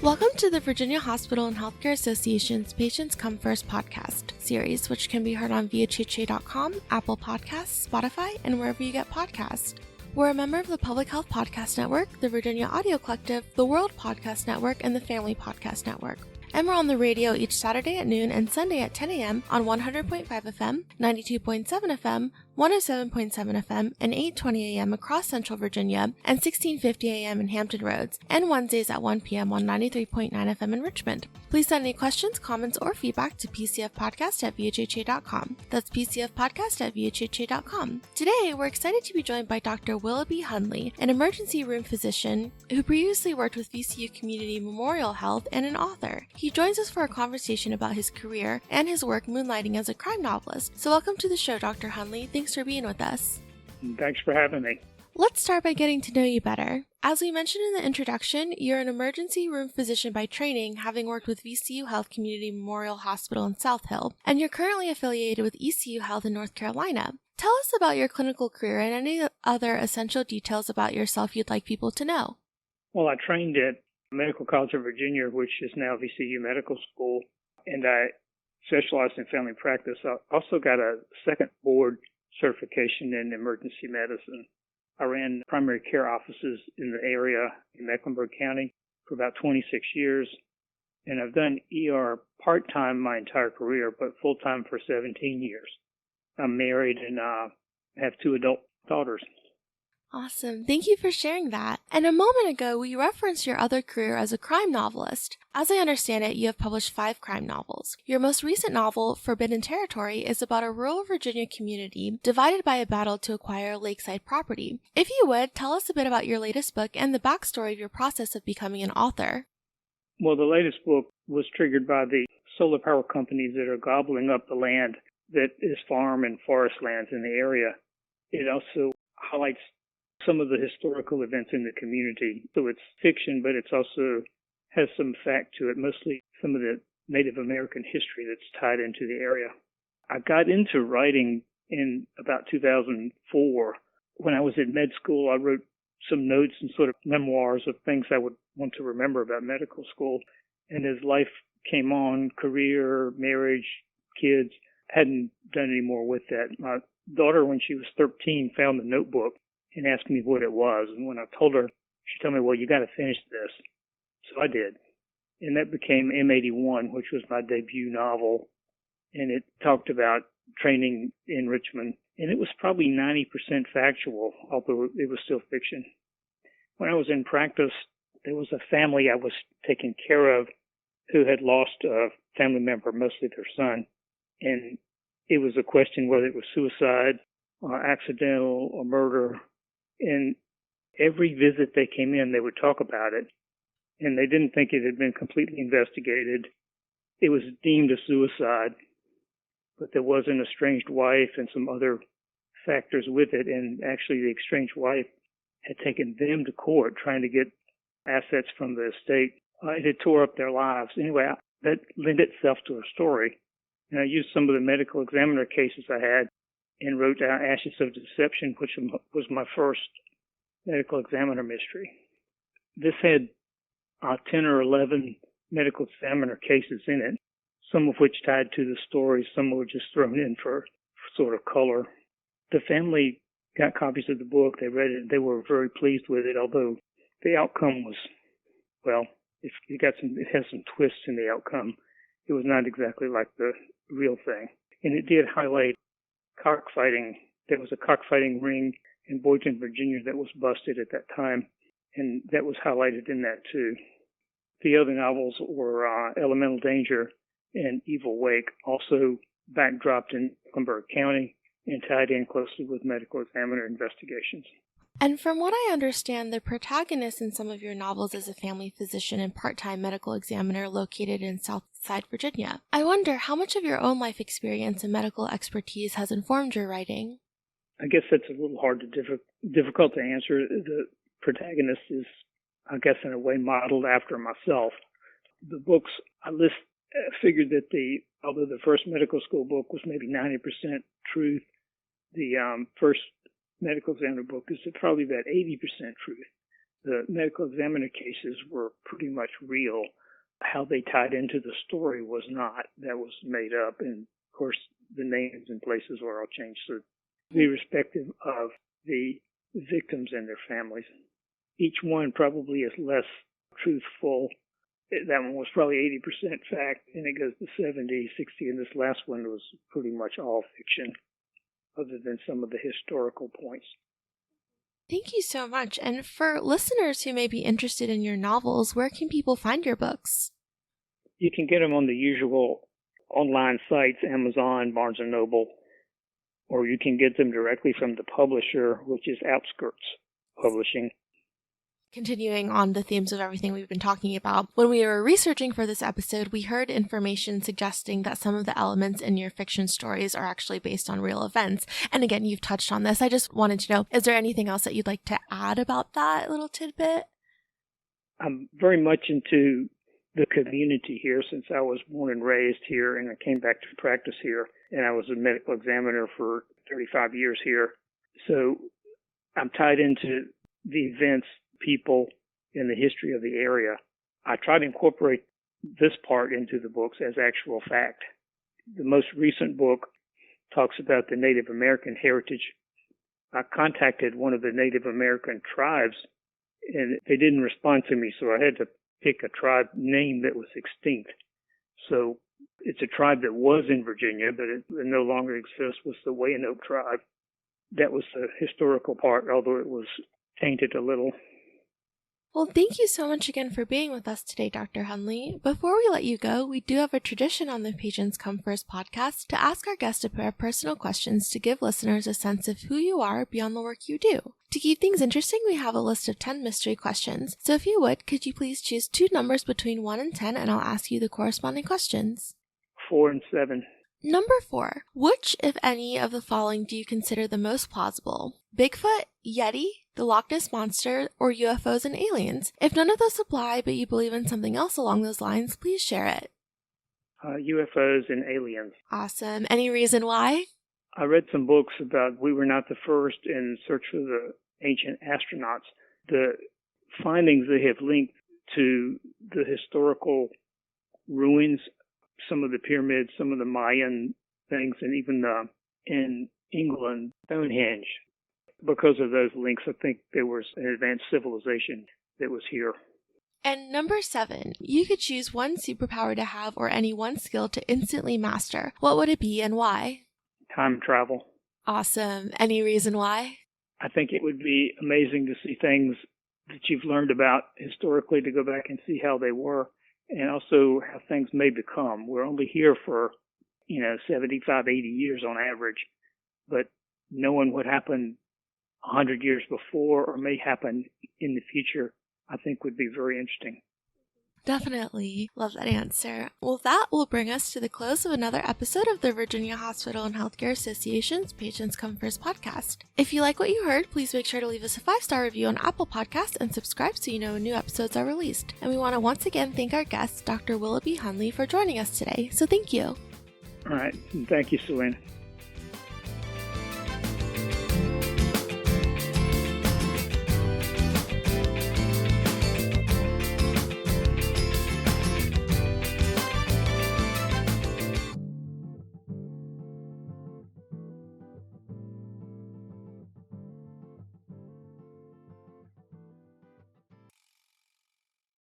Welcome to the Virginia Hospital and Healthcare Association's Patients Come First podcast series, which can be heard on VHHA.com, Apple Podcasts, Spotify, and wherever you get podcasts. We're a member of the Public Health Podcast Network, the Virginia Audio Collective, the World Podcast Network, and the Family Podcast Network. And we're on the radio each Saturday at noon and Sunday at 10 a.m. on 100.5 FM, 92.7 FM, 107.7 FM, and 8:20 a.m. across Central Virginia, and 1650 a.m. in Hampton Roads, and Wednesdays at 1 p.m. on 93.9 FM in Richmond. Please send any questions, comments, or feedback to pcfpodcast@vhha.com. That's pcfpodcast@vhha.com. Today, we're excited to be joined by Dr. Willoughby Hundley, an emergency room physician who previously worked with VCU Community Memorial Health and an author. He joins us for a conversation about his career and his work moonlighting as a crime novelist. So welcome to the show, Dr. Hundley. Thanks for being with us. Thanks for having me. Let's start by getting to know you better. As we mentioned in the introduction, you're an emergency room physician by training, having worked with VCU Health Community Memorial Hospital in South Hill, and you're currently affiliated with ECU Health in North Carolina. Tell us about your clinical career and any other essential details about yourself you'd like people to know. Well, I trained at Medical College of Virginia, which is now VCU Medical School, and I specialized in family practice. I also got a second board certification in emergency medicine. I ran primary care offices in the area in Mecklenburg County for about 26 years, and I've done ER part-time my entire career, but full-time for 17 years. I'm married and have two adult daughters. Awesome. Thank you for sharing that. And a moment ago, we referenced your other career as a crime novelist. As I understand it, you have published 5 crime novels. Your most recent novel, Forbidden Territory, is about a rural Virginia community divided by a battle to acquire a lakeside property. If you would, tell us a bit about your latest book and the backstory of your process of becoming an author. Well, the latest book was triggered by the solar power companies that are gobbling up the land that is farm and forest lands in the area. It also highlights some of the historical events in the community. So it's fiction, but it's also has some fact to it, mostly some of the Native American history that's tied into the area. I got into writing in about 2004. When I was in med school, I wrote some notes and sort of memoirs of things I would want to remember about medical school. And as life came on, career, marriage, kids, hadn't done any more with that. My daughter, when she was 13, found the notebook and asked me what it was. And when I told her, she told me, well, you got to finish this. So I did. And that became M81, which was my debut novel. And it talked about training in Richmond. And it was probably 90% factual, although it was still fiction. When I was in practice, there was a family I was taking care of who had lost a family member, mostly their son. And it was a question whether it was suicide or accidental or murder. And every visit they came in, they would talk about it. And they didn't think it had been completely investigated. It was deemed a suicide, but there was an estranged wife and some other factors with it. And actually, the estranged wife had taken them to court trying to get assets from the estate. It had tore up their lives. Anyway, that lent itself to a story. And I used some of the medical examiner cases I had and wrote down Ashes of Deception, which was my first medical examiner mystery. This had 10 or 11 medical examiner cases in it, some of which tied to the story, some were just thrown in for sort of color. The family got copies of the book. They read it. They were very pleased with it, although the outcome was, well, it has some twists in the outcome. It was not exactly like the real thing. And it did highlight cockfighting. There was a cockfighting ring in Boynton, Virginia that was busted at that time, and that was highlighted in that too. The other novels were Elemental Danger and Evil Wake, also backdropped in Mecklenburg County and tied in closely with medical examiner investigations. And from what I understand, the protagonist in some of your novels is a family physician and part-time medical examiner located in Southside, Virginia. I wonder how much of your own life experience and medical expertise has informed your writing? I guess that's a little hard to difficult to answer. The protagonist is, I guess, in a way modeled after myself. The books I figured that although the first medical school book was maybe 90% truth, the first medical examiner book is probably about 80% truth. the medical examiner cases were pretty much real. How they tied into the story was not. That was made up. And, of course, the names and places were all changed to be respective of the victims and their families. Each one probably is less truthful. That one was probably 80% fact, and it goes to 70, 60, and this last one was pretty much all fiction, other than some of the historical points. Thank you so much. And for listeners who may be interested in your novels, where can people find your books? You can get them on the usual online sites, Amazon, Barnes & Noble, or you can get them directly from the publisher, which is Outskirts Publishing. Continuing on the themes of everything we've been talking about, when we were researching for this episode, we heard information suggesting that some of the elements in your fiction stories are actually based on real events. And again, you've touched on this. I just wanted to know, is there anything else that you'd like to add about that little tidbit? I'm very much into the community here since I was born and raised here, and I came back to practice here, and I was a medical examiner for 35 years here. So I'm tied into the events, people, and the history of the area. I try to incorporate this part into the books as actual fact. The most recent book talks about the Native American heritage. I contacted one of the Native American tribes, and they didn't respond to me, so I had to pick a tribe name that was extinct. So it's a tribe that was in Virginia, but it no longer exists, was the Wayanoke tribe. That was the historical part, although it was tainted a little. Well, thank you so much again for being with us today, Dr. Hundley. Before we let you go, we do have a tradition on the Patients Come First podcast to ask our guests a pair of personal questions to give listeners a sense of who you are beyond the work you do. To keep things interesting, we have a list of 10 mystery questions. So if you would, could you please choose 2 numbers between 1 and 10, and I'll ask you the corresponding questions. 4 and 7. Number 4. Which, if any, of the following do you consider the most plausible? Bigfoot, Yeti, the Loch Ness Monster, or UFOs and aliens? If none of those apply, but you believe in something else along those lines, please share it. UFOs and aliens. Awesome. Any reason why? I read some books about We Were Not the First and Search for the Ancient Astronauts. The findings they have linked to the historical ruins, some of the pyramids, some of the Mayan things, and even in England, Stonehenge. Because of those links, I think there was an advanced civilization that was here. And number 7, you could choose one superpower to have or any one skill to instantly master. What would it be and why? Time travel. Awesome. Any reason why? I think it would be amazing to see things that you've learned about historically, to go back and see how they were, and also how things may become. We're only here for, 75, 80 years on average, but knowing what happened 100 years before or may happen in the future, I think would be very interesting. Definitely. Love that answer. Well, that will bring us to the close of another episode of the Virginia Hospital and Healthcare Association's Patients Come First podcast. If you like what you heard, please make sure to leave us a 5-star review on Apple Podcasts and subscribe so you know when new episodes are released. And we want to once again thank our guest, Dr. Willoughby Hundley, for joining us today. So thank you. All right. Thank you, Celine.